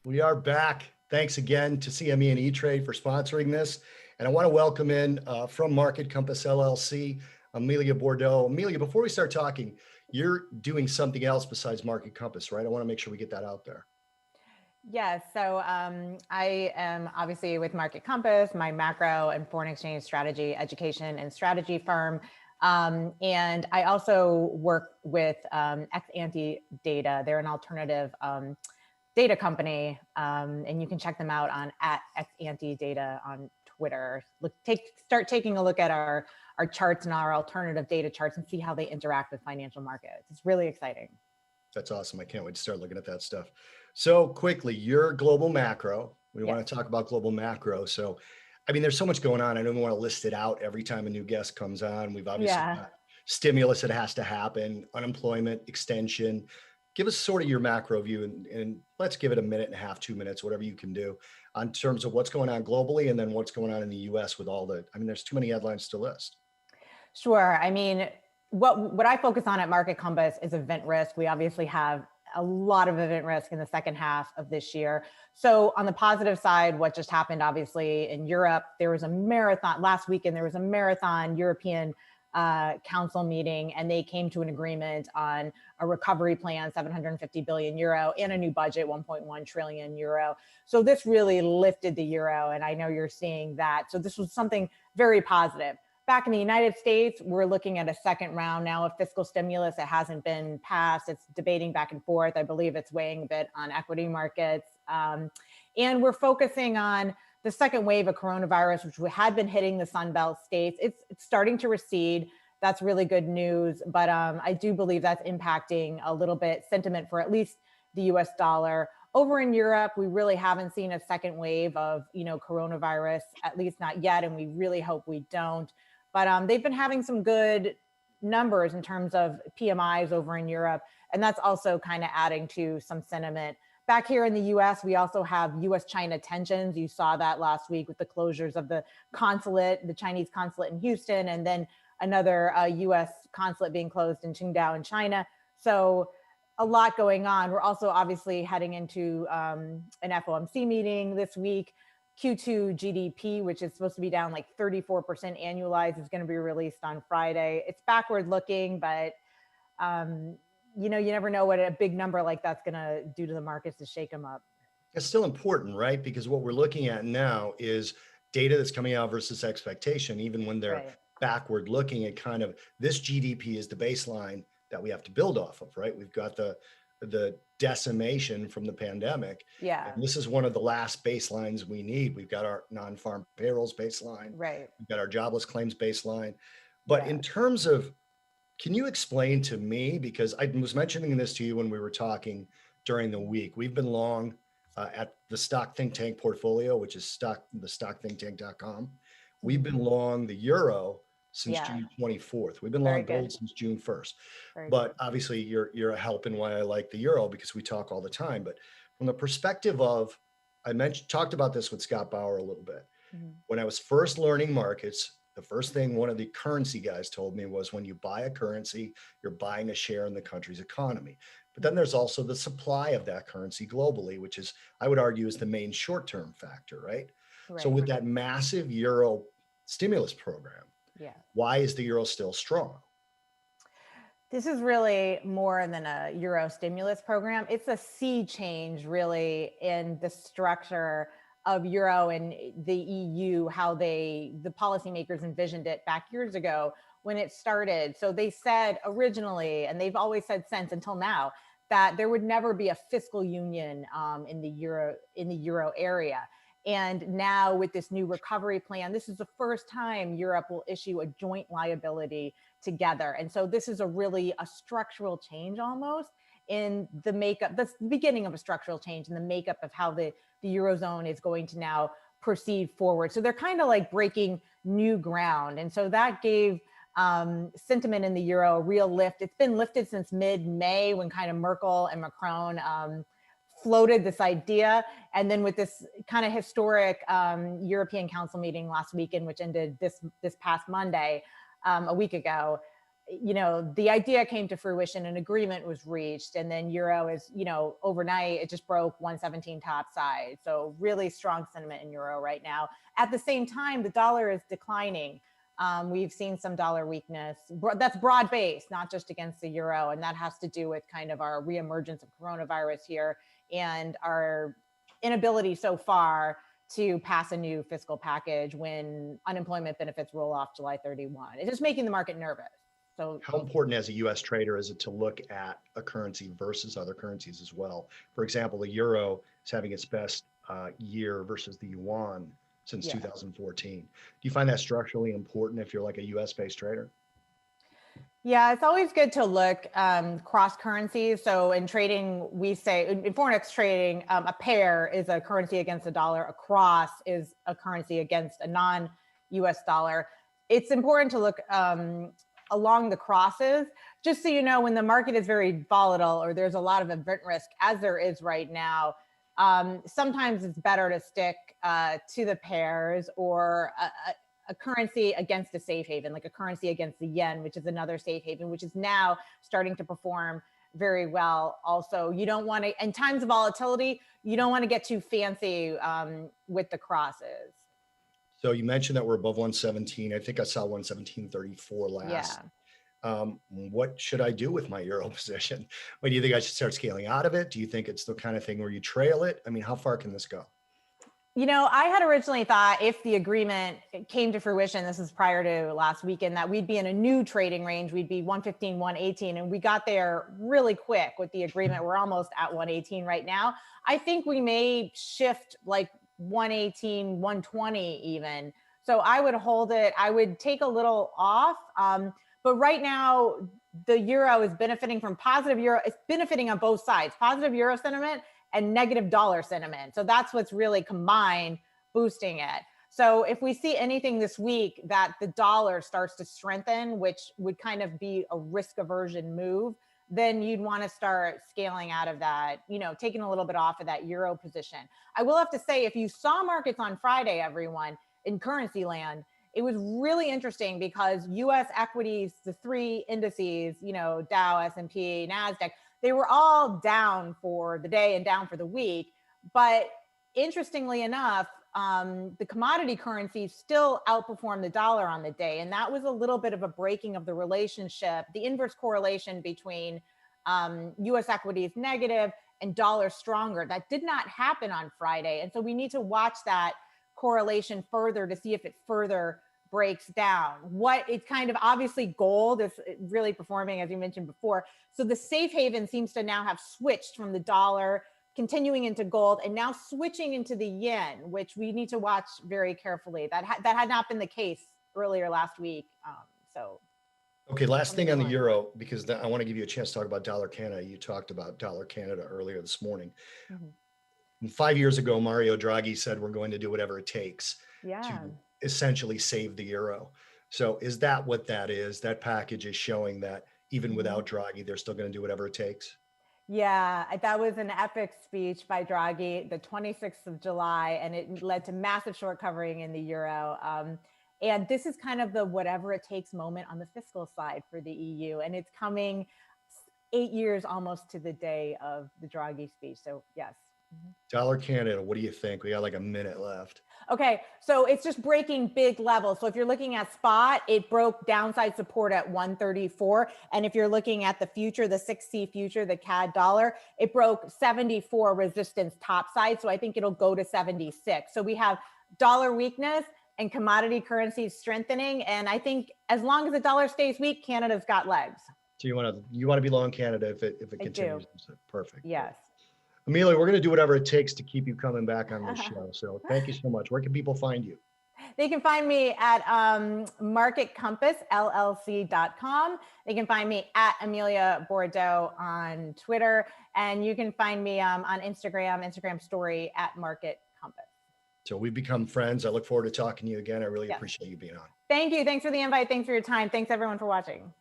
We are back. Thanks again to CME and E-Trade for sponsoring this. And I want to welcome in from Market Compass LLC, Amelia Bourdeau. Amelia, before we start talking, you're doing something else besides Market Compass, right? I want to make sure we get that out there. Yes, so I am obviously with Market Compass, my macro and foreign exchange strategy, education and strategy firm. And I also work with Ex-Ante Data. They're an alternative data company, and you can check them out on @Ex-Ante Data on Twitter. Start taking a look at our charts and our alternative data charts and see how they interact with financial markets. It's really exciting. That's awesome. I can't wait to start looking at that stuff. So quickly, you're global macro. We want to talk about global macro. So, I mean, there's so much going on. I don't even want to list it out every time a new guest comes on. We've obviously got stimulus that has to happen, unemployment extension. Give us sort of your macro view, and let's give it a minute and a half, 2 minutes, whatever you can do, on terms of what's going on globally and then what's going on in the US with all the, I mean, there's too many headlines to list. Sure. I mean, what I focus on at Market Compass is event risk. We obviously have a lot of event risk in the second half of this year. So on the positive side, what just happened, obviously, in Europe, there was a marathon last weekend. There was a marathon European council meeting, and they came to an agreement on a recovery plan, 750 billion euro, and a new budget, 1.1 trillion euro. So this really lifted the euro, and I know you're seeing that. So this was something very positive. Back in the United States, we're looking at a second round now of fiscal stimulus. It hasn't been passed. It's debating back and forth. I believe it's weighing a bit on equity markets. And we're focusing on the second wave of coronavirus, which had been hitting the Sunbelt states. It's starting to recede. That's really good news. But I do believe that's impacting a little bit sentiment for at least the US dollar. Over in Europe, we really haven't seen a second wave of coronavirus, at least not yet. And we really hope we don't. But they've been having some good numbers in terms of PMIs over in Europe. And that's also kind of adding to some sentiment. Back here in the US, we also have US-China tensions. You saw that last week with the closures of the consulate, the Chinese consulate in Houston, and then another US consulate being closed in Qingdao in China. So a lot going on. We're also obviously heading into an FOMC meeting this week. Q2 GDP, which is supposed to be down like 34% annualized, is going to be released on Friday. It's backward looking, but you never know what a big number like that's going to do to the markets to shake them up. It's still important, right? Because what we're looking at now is data that's coming out versus expectation, even when they're backward looking at kind of this GDP is the baseline that we have to build off of, right? We've got the decimation from the pandemic. Yeah. And this is one of the last baselines we need. We've got our non-farm payrolls baseline. Right. We've got our jobless claims baseline. But in terms of, can you explain to me, because I was mentioning this to you when we were talking during the week, we've been long at the Stock Think Tank portfolio, which is thestockthinktank.com. We've been long the euro since June 24th. We've been long gold since June 1st. But obviously you're a help in why I like the euro, because we talk all the time. But from the perspective of, talked about this with Scott Bauer a little bit. When I was first learning markets, the first thing one of the currency guys told me was, when you buy a currency, you're buying a share in the country's economy. But then there's also the supply of that currency globally, which is, I would argue, is the main short-term factor, right? So with that massive euro stimulus program, why is the euro still strong? This is really more than a euro stimulus program. It's a sea change, really, in the structure of euro and the EU, how the policymakers envisioned it back years ago when it started. So they said originally, and they've always said since until now, that there would never be a fiscal union in the euro area. And now with this new recovery plan, this is the first time Europe will issue a joint liability together. And so this is a structural change almost in the makeup. That's the beginning of a structural change in the makeup of how the Eurozone is going to now proceed forward. So they're kind of like breaking new ground. And so that gave sentiment in the euro a real lift. It's been lifted since mid-May when kind of Merkel and Macron floated this idea. And then with this kind of historic European Council meeting last weekend, which ended this past Monday, a week ago, the idea came to fruition, an agreement was reached, and then euro is, overnight, it just broke 117 top side. So really strong sentiment in euro right now. At the same time, the dollar is declining. We've seen some dollar weakness that's broad-based, not just against the euro. And that has to do with kind of our reemergence of coronavirus here and our inability so far to pass a new fiscal package when unemployment benefits roll off July 31. It's just making the market nervous. So how important as a US trader is it to look at a currency versus other currencies as well? For example, the euro is having its best year versus the yuan since 2014. Do you find that structurally important if you're like a US based trader? Yeah, it's always good to look cross currencies. So in trading, we say in forex trading, a pair is a currency against a dollar. A cross is a currency against a non-US dollar. It's important to look along the crosses, just so you know, when the market is very volatile or there's a lot of event risk, as there is right now, sometimes it's better to stick to the pairs or a currency against a safe haven, like a currency against the yen, which is another safe haven, which is now starting to perform very well. Also, you don't want to, in times of volatility, you don't want to get too fancy with the crosses. So you mentioned that we're above 117. I think I saw 117.34 last. Yeah. What should I do with my euro position? What do you think I should start scaling out of it? Do you think it's the kind of thing where you trail it? I mean, how far can this go? I had originally thought if the agreement came to fruition, this is prior to last weekend, that we'd be in a new trading range. We'd be 115, 118, and we got there really quick with the agreement. We're almost at 118 right now. I think we may shift like 118, 120 even. So I would hold it. I would take a little off. But right now, the euro is benefiting from positive euro. It's benefiting on both sides, positive euro sentiment and negative dollar sentiment. So that's what's really combined boosting it. So if we see anything this week that the dollar starts to strengthen, which would kind of be a risk aversion move, then you'd want to start scaling out of that, taking a little bit off of that euro position. I will have to say, if you saw markets on Friday, everyone, in currency land, it was really interesting because US equities, the three indices, Dow, S&P, NASDAQ, they were all down for the day and down for the week. But interestingly enough, the commodity currencies still outperformed the dollar on the day. And that was a little bit of a breaking of the relationship, the inverse correlation between US equities negative and dollar stronger. That did not happen on Friday. And so we need to watch that correlation further to see if it further breaks down. It's kind of obviously gold is really performing, as you mentioned before. So the safe haven seems to now have switched from the dollar, continuing into gold, and now switching into the yen, which we need to watch very carefully. That had not been the case earlier last week. Okay, last thing on the euro, because I want to give you a chance to talk about dollar Canada. You talked about dollar Canada earlier this morning. Mm-hmm. 5 years ago, Mario Draghi said we're going to do whatever it takes to essentially save the euro. So is that what that is? That package is showing that even without Draghi, they're still going to do whatever it takes? Yeah, that was an epic speech by Draghi, the 26th of July, and it led to massive short covering in the euro. And this is kind of the whatever it takes moment on the fiscal side for the EU. And it's coming 8 years almost to the day of the Draghi speech. So yes. Dollar Canada, what do you think? We got like a minute left. Okay, so it's just breaking big levels. So if you're looking at spot, it broke downside support at 134. And if you're looking at the future, the 6C future, the CAD dollar, it broke 74 resistance topside. So I think it'll go to 76. So we have dollar weakness and commodity currencies strengthening. And I think as long as the dollar stays weak, Canada's got legs. So you want to be long Canada if it continues. Perfect. Yes. Amelia, we're going to do whatever it takes to keep you coming back on this show. So thank you so much. Where can people find you? They can find me at marketcompassllc.com. They can find me at Amelia Bourdeau on Twitter. And you can find me on Instagram story at Market Compass. So we've become friends. I look forward to talking to you again. I really appreciate you being on. Thank you. Thanks for the invite. Thanks for your time. Thanks everyone for watching.